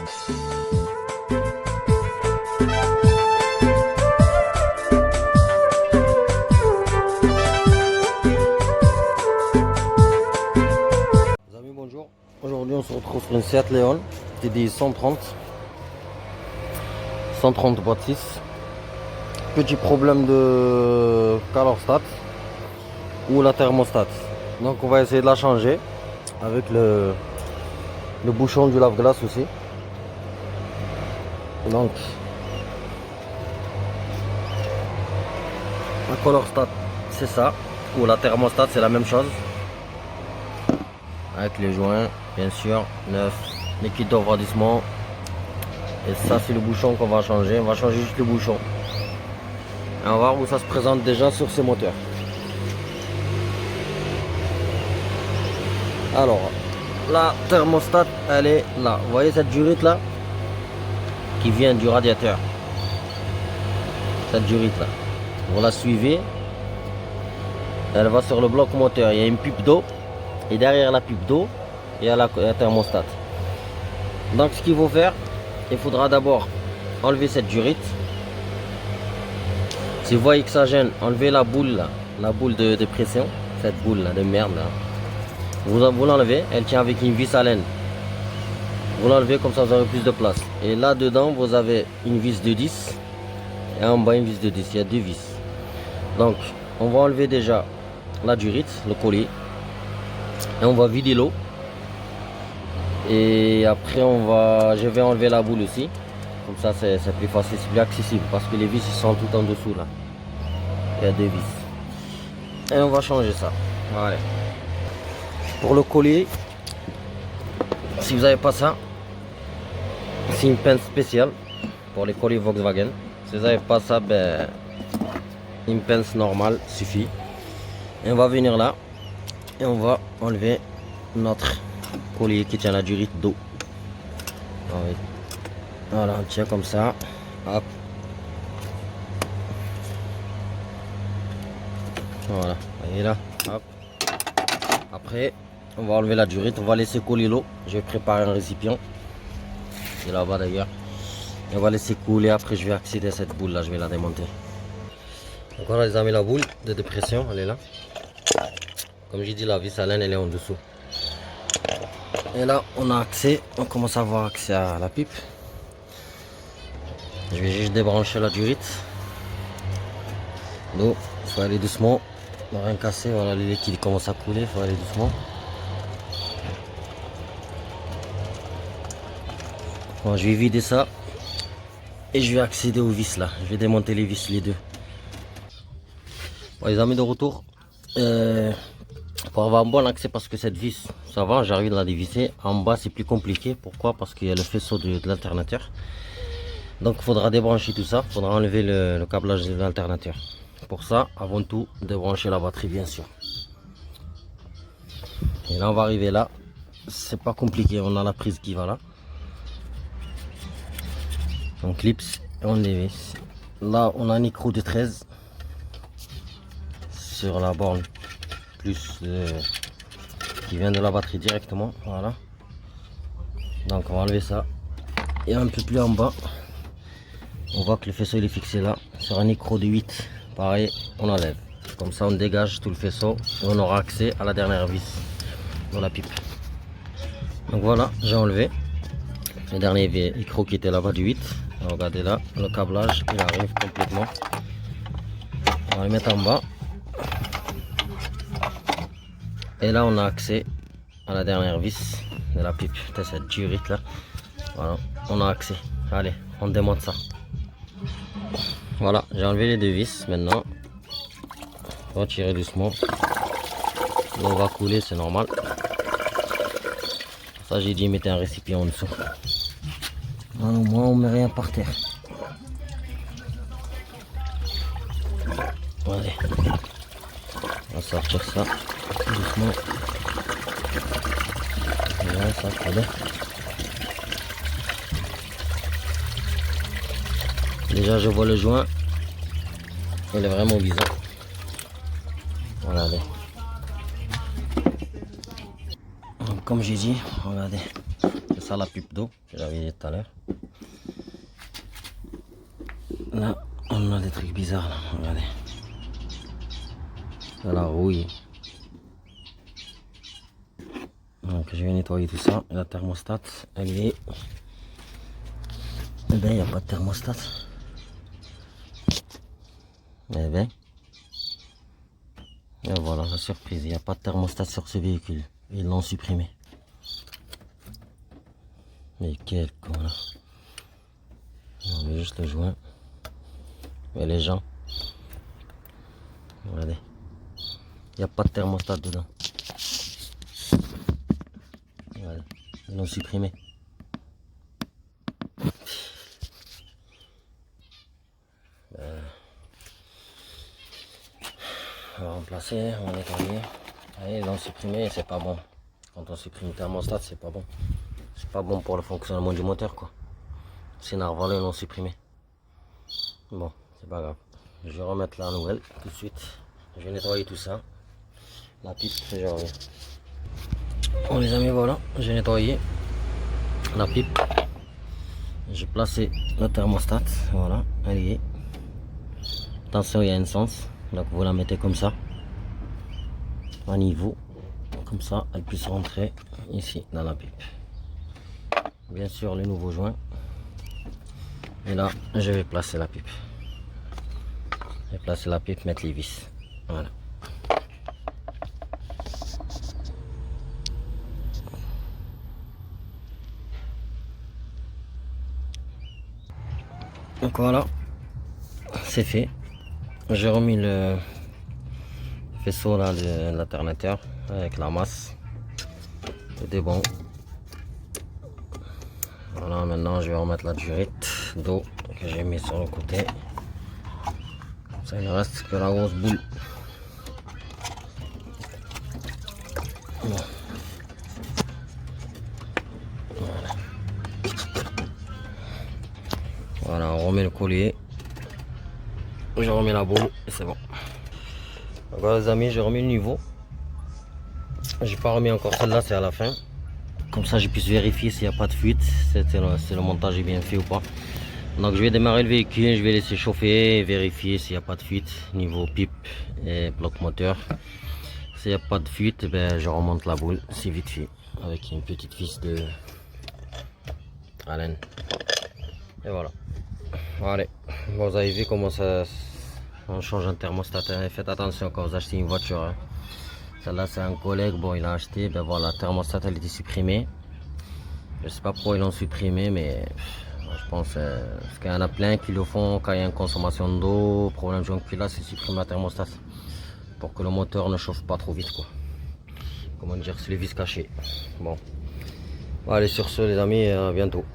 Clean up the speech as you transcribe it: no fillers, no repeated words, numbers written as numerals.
Amis, bonjour. Aujourd'hui on se retrouve sur une Seat Leon TDI 130 boîte 6. Petit problème de calor-stat ou la thermostat. Donc on va essayer de la changer avec le bouchon du lave-glace aussi. Donc la calor-stat c'est ça, ou la thermostat c'est la même chose. Avec les joints bien sûr neufs, les kits de refroidissement. Et ça c'est le bouchon qu'on va changer. On va changer juste le bouchon. Et on va voir où ça se présente déjà sur ces moteurs. Alors la thermostat elle est là. Vous voyez cette durite là qui vient du radiateur. Cette durite là. Vous la suivez. Elle va sur le bloc moteur. Il y a une pipe d'eau. Et derrière la pipe d'eau, il y a la thermostat. Donc ce qu'il faut faire, il faudra d'abord enlever cette durite. Si vous voyez que ça gêne, enlevez la boule là, la boule de pression, cette boule là de merde là. Vous l'enlevez, elle tient avec une vis à laine. Vous l'enlevez comme ça vous aurez plus de place. Et là dedans vous avez une vis de 10 et en bas une vis de 10, il y a deux vis. Donc on va enlever déjà la durite, le collier. Et on va vider l'eau. Et après je vais enlever la boule aussi. Comme ça c'est plus facile, c'est plus accessible. Parce que les vis ils sont tout en dessous là. Il y a deux vis. Et on va changer ça. Voilà. Pour le collier, si vous n'avez pas ça, c'est une pince spéciale pour les colliers Volkswagen. Si vous n'avez pas ça, ben, une pince normale suffit. Et on va venir là. Et on va enlever notre collier qui tient la durite d'eau. Voilà, on tient comme ça. Hop. Voilà, voyez là. Hop. Après, on va enlever la durite. On va laisser couler l'eau. Je vais préparer un récipient. C'est là-bas d'ailleurs. Et on va laisser couler. Après, je vais accéder à cette boule là. Je vais la démonter. Donc voilà les amis, la boule de dépression, elle est là. Comme j'ai dit, la vis à laine elle est en dessous. Et là on a accès, on commence à avoir accès à la pipe. Je vais juste débrancher la durite. Donc il faut aller doucement, ne rien casser. Voilà, le liquide commence à couler, il faut aller doucement. Bon, je vais vider ça et je vais accéder aux vis là. Je vais démonter les vis, les deux. Bon, les amis, de retour. Pour avoir un bon accès, parce que cette vis ça va, j'arrive à la dévisser. En bas c'est plus compliqué. Pourquoi? Parce qu'il y a le faisceau de l'alternateur. Donc il faudra débrancher tout ça. Il faudra enlever le câblage de l'alternateur. Pour ça, avant tout, débrancher la batterie bien sûr. Et là on va arriver là. C'est pas compliqué, on a la prise qui va là. On clipse et on dévisse. Là on a un écrou de 13 sur la borne plus qui vient de la batterie directement. Voilà, donc on va enlever ça. Et un peu plus en bas on voit que le faisceau il est fixé là sur un écrou de 8. Pareil, on enlève comme ça, on dégage tout le faisceau et on aura accès à la dernière vis dans la pipe. Donc voilà, j'ai enlevé le dernier écrou qui était là-bas du 8. Regardez là, le câblage il arrive complètement. On va le mettre en bas. Et là on a accès à la dernière vis de la pipe, cette durite là. Voilà, on a accès. Allez, on démonte ça. Voilà, j'ai enlevé les deux vis. Maintenant, on va tirer doucement. L'eau va couler, c'est normal. Ça j'ai dit mettez un récipient en dessous. Voilà, au moins on met rien par terre. Allez, on va sortir ça doucement. Voilà, ça très bien. Déjà je vois le joint, il est vraiment bizarre. Regardez. Comme j'ai dit, regardez, ça la pipe d'eau que j'avais dit tout à l'heure. Là, on a des trucs bizarres là, regardez. Ça la rouille. Donc je vais nettoyer tout ça. La thermostat, elle est... Eh ben, il n'y a pas de thermostat. Eh ben. Et voilà la surprise, il n'y a pas de thermostat sur ce véhicule. Ils l'ont supprimé. Mais quel con là. On met juste le joint. Et les gens. Regardez. Il n'y a pas de thermostat dedans. Regardez. Ils l'ont supprimé. On va remplacer, on va nettoyer. Allez, ils l'ont supprimé, c'est pas bon. Quand on supprime le thermostat, c'est pas bon. C'est pas bon pour le fonctionnement du moteur, quoi. C'est Narval, ils l'ont supprimé. Bon, c'est pas grave. Je vais remettre la nouvelle tout de suite. Je vais nettoyer tout ça. La pipe, je reviens. Bon les amis, voilà, j'ai nettoyé la pipe. J'ai placé le thermostat, voilà, elle y est. Attention, il y a un sens, donc vous la mettez comme ça, à niveau, comme ça, elle puisse rentrer ici dans la pipe. Bien sûr, les nouveaux joints. Et là, je vais placer la pipe. Je vais placer la pipe, mettre les vis. Voilà. Donc voilà, c'est fait. J'ai remis le faisceau là de l'alternateur avec la masse. C'était bon. Voilà, maintenant je vais remettre la durite d'eau que j'ai mis sur le côté. Comme ça, il ne reste que la grosse boule. Bon. Voilà. Voilà, on remet le collier. Je remets la boule et c'est bon. Donc voilà les amis, j'ai remis le niveau. J'ai pas remis encore celle-là, c'est à la fin. Comme ça je puisse vérifier s'il n'y a pas de fuite, si le montage est bien fait ou pas. Donc je vais démarrer le véhicule, je vais laisser chauffer et vérifier s'il n'y a pas de fuite niveau pipe et bloc moteur. S'il n'y a pas de fuite, ben, je remonte la boule, c'est vite fait, avec une petite vis de Allen. Et voilà. Allez, bon, vous avez vu comment ça on change un thermostat. Faites attention quand vous achetez une voiture. Hein. Celle-là c'est un collègue, bon il a acheté, ben voilà, la thermostat elle était supprimée. Je sais pas pourquoi ils l'ont supprimé, mais je pense parce qu'il y en a plein qui le font quand il y a une consommation d'eau, problème de puis là c'est supprimer la thermostat pour que le moteur ne chauffe pas trop vite quoi. Comment dire, c'est les vis cachées. Bon, allez sur ce les amis, à bientôt.